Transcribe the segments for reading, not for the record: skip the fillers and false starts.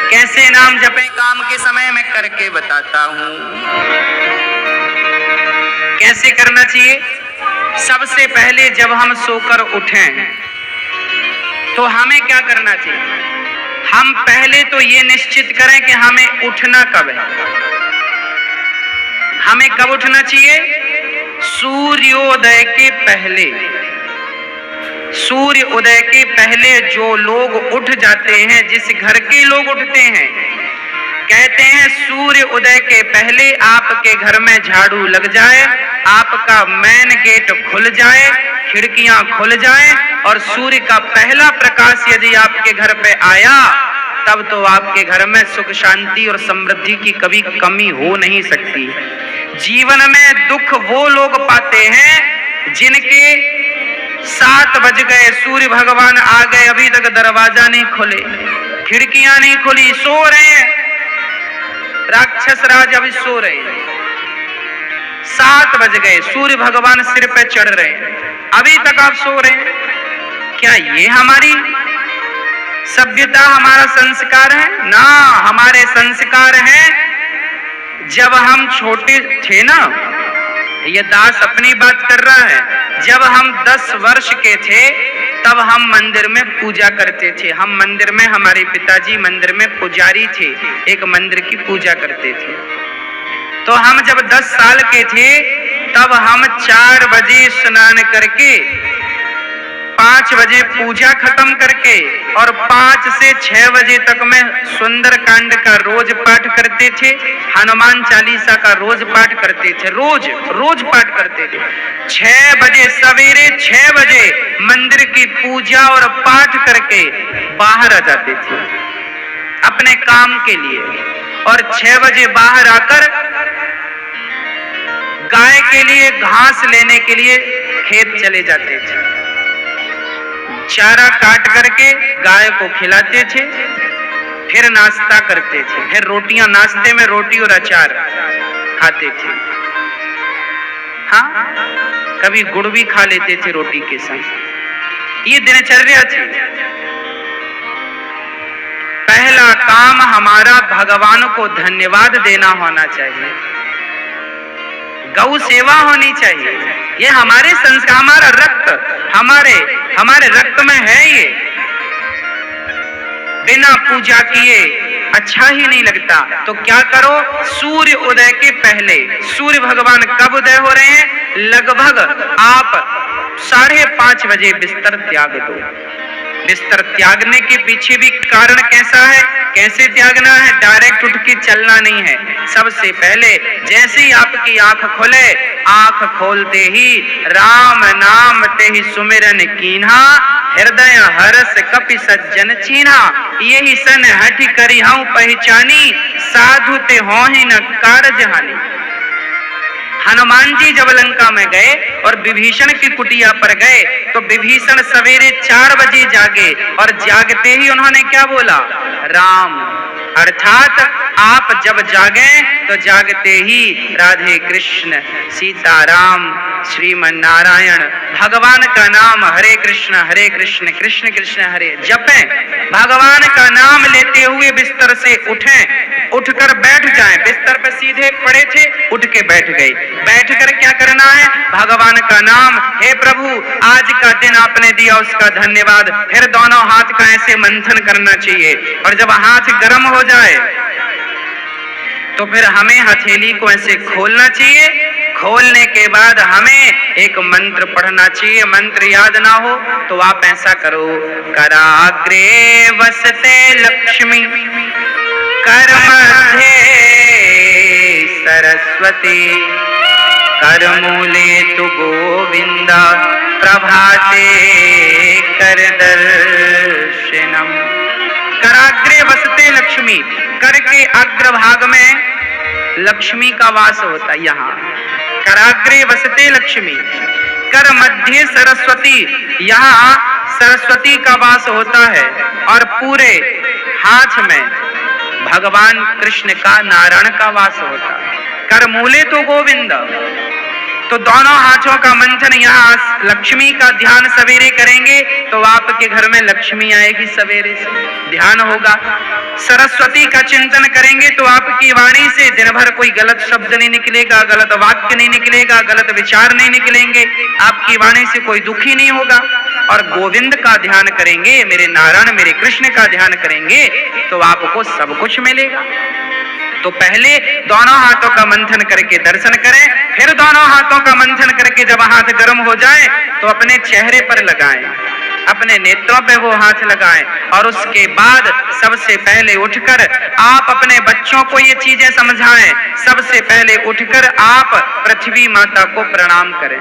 कैसे नाम जपें काम के समय मैं करके बताता हूं। कैसे करना चाहिए? सबसे पहले जब हम सोकर उठें तो हमें क्या करना चाहिए? हम पहले तो ये निश्चित करें कि हमें उठना कब है। हमें कब उठना चाहिए? सूर्योदय के पहले। सूर्य उदय के पहले जो लोग उठ जाते हैं, जिस घर के लोग उठते हैं, कहते हैं सूर्य उदय के पहले आपके घर में झाड़ू लग जाए, आपका मेन गेट खुल जाए, खिड़कियां खुल जाए और सूर्य का पहला प्रकाश यदि आपके घर पे आया, तब तो आपके घर में सुख शांति और समृद्धि की कभी कमी हो नहीं सकती। जीवन में दुख वो लोग पाते हैं जिनके 7 बज गए, सूर्य भगवान आ गए, अभी तक दरवाजा नहीं खुले, खिड़कियां नहीं खुली, सो रहे हैं, राक्षस राज अभी सो रहे हैं। 7 बज गए, सूर्य भगवान सिर पे चढ़ रहे हैं, अभी तक आप सो रहे हैं। क्या ये हमारी सभ्यता, हमारा संस्कार है? ना, हमारे संस्कार हैं जब हम छोटे थे ना, ये दास अपनी बात कर रहा है, जब हम 10 वर्ष के थे तब हम मंदिर में पूजा करते थे। हम मंदिर में, हमारे पिताजी मंदिर में पुजारी थे, एक मंदिर की पूजा करते थे। तो हम जब 10 साल के थे तब हम 4 बजे स्नान करके 5 बजे पूजा खत्म करके और 5 से 6 बजे तक में सुंदर कांड का रोज पाठ करते थे, हनुमान चालीसा का रोज पाठ करते थे, रोज पाठ करते थे। 6 बजे, सवेरे 6 बजे मंदिर की पूजा और पाठ करके बाहर आ जाते थे अपने काम के लिए, और 6 बजे बाहर आकर गाय के लिए घास लेने के लिए खेत चले जाते थे। चारा काट करके गाय को खिलाते थे, फिर नाश्ता करते थे, फिर रोटियां, नाश्ते में रोटी और अचार खाते थे। हाँ, कभी गुड़ भी खा लेते थे रोटी के साथ। ये दिनचर्या थी। पहला काम हमारा भगवान को धन्यवाद देना होना चाहिए, गौ सेवा होनी चाहिए। ये हमारे संस्कार, हमारा रक्त, हमारे रक्त में है ये। बिना पूजा किए अच्छा ही नहीं लगता। तो क्या करो? सूर्य उदय के पहले, सूर्य भगवान कब उदय हो रहे हैं? लगभग आप 5:30 बजे बिस्तर त्याग दो। बिस्तर त्यागने के पीछे भी कारण कैसा है? कैसे त्यागना है? डायरेक्ट उठ के चलना नहीं है। सबसे पहले जैसे ही आपकी आंख खुले, आंख खोलते ही राम नाम ते ही सुमिरन कीन्हा, हृदय हरस कपि सज्जन चीन्हा, यही सन हठि करी हूं पहचानी, साधु ते होहि न कारज हानि। हनुमान जी जब लंका में गए और विभीषण की कुटिया पर गए तो विभीषण सवेरे 4 बजे जागे और जागते ही उन्होंने क्या बोला? राम। अर्थात आप जब जागे तो जागते ही राधे कृष्ण, सीताराम, श्रीमन नारायण, भगवान का नाम हरे कृष्ण कृष्ण कृष्ण हरे जपें। भगवान का नाम लेते हुए बिस्तर से उठें, उठकर बैठ जाएं। बिस्तर पर सीधे पड़े थे, उठ के बैठ गए। बैठकर क्या करना है? भगवान का नाम, हे प्रभु आज का दिन आपने दिया उसका धन्यवाद। फिर दोनों हाथ का ऐसे मंथन करना चाहिए, और जब हाथ गर्म हो जाए तो फिर हमें हथेली को ऐसे खोलना चाहिए। खोलने के बाद हमें एक मंत्र पढ़ना चाहिए। मंत्र याद ना हो तो आप ऐसा करो, कराग्रे वसते लक्ष्मी, कर मध्य सरस्वती, कर मूले तु गोविंदा, प्रभाते कर दर्शनम। कराग्रे वसते लक्ष्मी, कर के अग्रभाग में लक्ष्मी का वास होता है। यहाँ कराग्रे वसते लक्ष्मी, कर मध्य सरस्वती, यहाँ सरस्वती का वास होता है, और पूरे हाथ में भगवान कृष्ण का, नारायण का वास होता है। कर मूले तो गोविंद, तो दोनों हाथों का मंथन, यहाँ लक्ष्मी का ध्यान सवेरे करेंगे तो आपके घर में लक्ष्मी आएगी, सवेरे से ध्यान होगा। सरस्वती का चिंतन करेंगे तो आपकी वाणी से दिन भर कोई गलत शब्द नहीं निकलेगा, गलत वाक्य नहीं निकलेगा, गलत विचार नहीं निकलेंगे, आपकी वाणी से कोई दुखी नहीं होगा। और गोविंद का ध्यान करेंगे, मेरे नारायण मेरे कृष्ण का ध्यान करेंगे तो आपको सब कुछ मिलेगा। तो पहले दोनों हाथों का मंथन करके दर्शन करें, फिर दोनों हाथों का मंथन करके जब हाथ गर्म हो जाए तो अपने चेहरे पर लगाएं, अपने नेत्रों पे वो हाथ लगाएं। और उसके बाद सबसे पहले उठकर आप अपने बच्चों को ये चीजें समझाएं। सबसे पहले उठकर आप पृथ्वी माता को प्रणाम करें।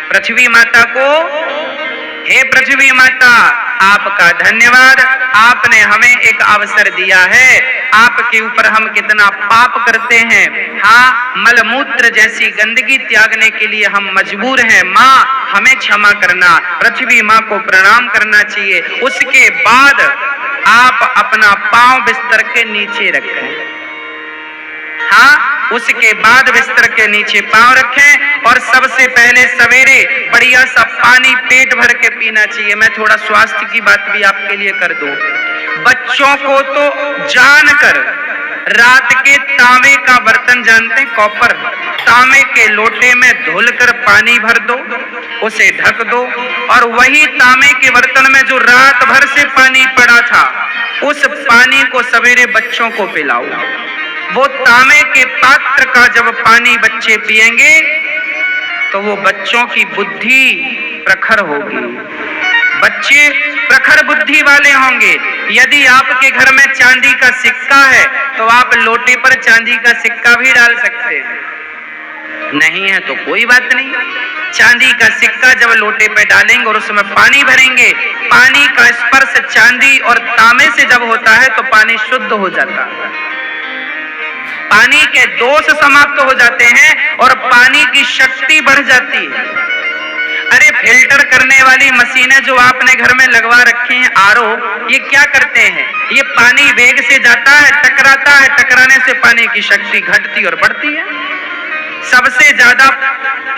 पृथ्वी माता को, हे पृथ्वी माता, आपका धन्यवाद, आपने हमें एक अवसर दिया है। आपके ऊपर हम कितना पाप करते हैं, हाँ, मलमूत्र जैसी गंदगी त्यागने के लिए हम मजबूर हैं। माँ, हमें क्षमा करना। पृथ्वी माँ को प्रणाम करना चाहिए। उसके बाद आप अपना पांव बिस्तर के नीचे रखें, हाँ, उसके बाद बिस्तर के नीचे पांव रखें। और सबसे पहले सवेरे बढ़िया सा पानी पेट भर के पीना चाहिए। मैं थोड़ा स्वास्थ्य की बात भी आपके लिए कर दूं। बच्चों को तो जानकर रात के तांबे का बर्तन जानते हैं, कॉपर, तांबे के लोटे में धुलकर पानी भर दो, उसे ढक दो और वही तांबे के बर्तन में जो रात भर से पानी पड़ा था उस पानी को सवेरे बच्चों को पिलाओ। वो तांबे के पात्र का जब पानी बच्चे पिएंगे तो वो बच्चों की बुद्धि प्रखर होगी, बच्चे प्रखर बुद्धि वाले होंगे। यदि आपके घर में चांदी का सिक्का है तो आप लोटे पर चांदी का सिक्का भी डाल सकते हैं, नहीं है तो कोई बात नहीं। चांदी का सिक्का जब लोटे पे डालेंगे और उसमें पानी भरेंगे, पानी का स्पर्श चांदी और तांबे से जब होता है तो पानी शुद्ध हो जाता है, पानी के दोष समाप्त हो जाते हैं और पानी की शक्ति बढ़ जाती है। अरे फिल्टर करने वाली मशीनें जो आपने घर में लगवा रखी हैं, आरओ, ये क्या करते हैं? ये पानी वेग से जाता है, टकराता है, टकराने से पानी की शक्ति घटती और बढ़ती है। सबसे ज्यादा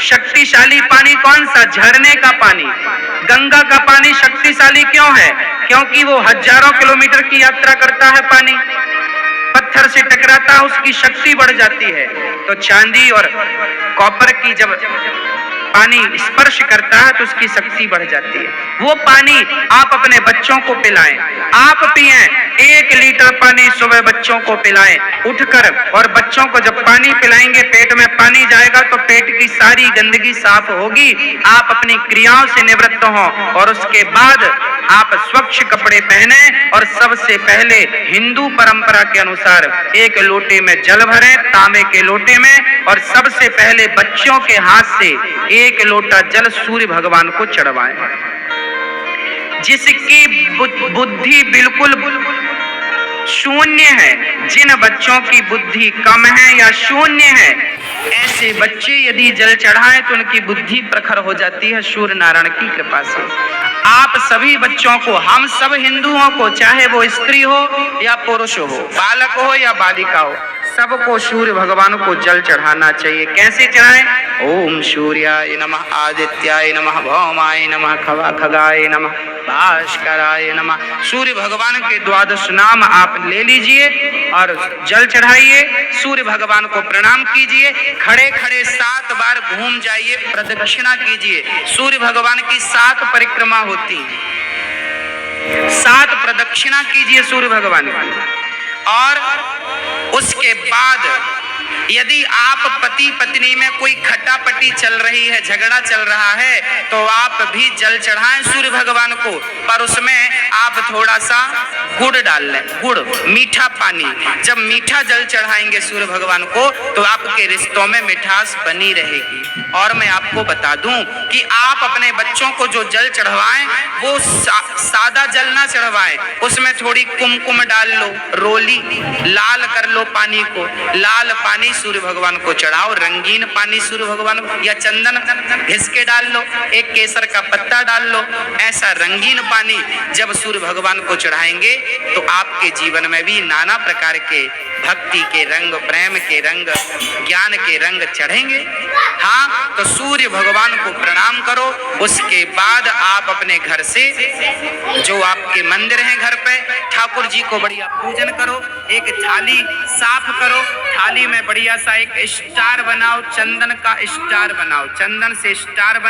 शक्तिशाली पानी कौन सा? झरने का पानी। गंगा का पानी शक्तिशाली क्यों है? क्योंकि वो हजारों किलोमीटर की यात्रा करता है, पानी पत्थर से टकराता है, उसकी शक्ति बढ़ जाती है। तो चांदी और कॉपर की जब पानी स्पर्श करता है तो उसकी शक्ति बढ़ जाती है। वो पानी आप अपने बच्चों को पिलाएं, आप पिएं। 1 लीटर पानी सुबह बच्चों को पिलाएं उठकर। और बच्चों को जब पानी पिलाएंगे, पेट में पानी जाएगा तो पेट की सारी गंदगी साफ होगी, आप अपनी क्रियाओं से निवृत्त हों। और उसके बाद आप स्वच्छ कपड़े पहने और सबसे पहले हिंदू परंपरा के अनुसार 1 लोटे में जल भरें, तांबे के लोटे में, और सबसे पहले बच्चों के हाथ से 1 लोटा जल सूर्य भगवान को चढ़वाएं। जिसकी बुद्धि बिल्कुल शून्य है, जिन बच्चों की बुद्धि कम है या शून्य है, ऐसे बच्चे यदि जल चढ़ाएं तो उनकी बुद्धि प्रखर हो जाती है सूर्य नारायण की कृपा से। आप सभी बच्चों को, हम सब हिंदुओं को, चाहे वो स्त्री हो या पुरुष हो, बालक हो या बालिका हो, सबको सूर्य भगवान को जल चढ़ाना चाहिए। कैसे चढ़ाएं? ओम सूर्याय नमः, आदित्याय नमः, भौमाय नमः, खगाय नमः, भास्कराय नमः। सूर्य भगवान के 12 नाम आप ले लीजिए और जल चढ़ाइए, सूर्य भगवान को प्रणाम कीजिए, खड़े खड़े 7 बार घूम जाइए, प्रदक्षिणा कीजिए। सूर्य भगवान की 7 परिक्रमा होती है, 7 प्रदक्षिणा कीजिए सूर्य भगवान की। और उसके बाद यदि आप पति पत्नी में कोई खटापटी चल रही है, झगड़ा चल रहा है, तो आप भी जल चढ़ाएं सूर्य भगवान को, पर उसमें आप थोड़ा सा गुड़ डाल लें, गुड़, मीठा पानी। जब मीठा जल चढ़ाएंगे सूर्य भगवान को तो आपके रिश्तों में मिठास बनी रहेगी। और मैं आपको बता दूं कि आप अपने बच्चों को जो जल चढ़वाएं वो सादा जल ना चढ़वाएं, उसमें थोड़ी कुमकुम डाल लो, रोली लाल कर लो पानी को, लाल पानी सूर्य भगवान को चढ़ाओ, रंगीन पानी सूर्य भगवान को, या चंदन घिस के डाल लो, एक केसर का पत्ता डाल लो। ऐसा रंगीन पानी जब सूर्य भगवान को चढ़ाएंगे तो आपके जीवन में भी नाना प्रकार के भक्ति के रंग, प्रेम के रंग, ज्ञान के रंग चढ़ेंगे। हाँ, तो सूर्य भगवान को प्रणाम करो। उसके बाद आप अपने घर से, जो आपके मंदिर हैं घर पे, ठाकुर जी को बढ़िया पूजन करो, एक थाली साफ करो, थाली में बढ़िया सा एक स्टार बनाओ, चंदन का स्टार बनाओ, चंदन से स्टार बना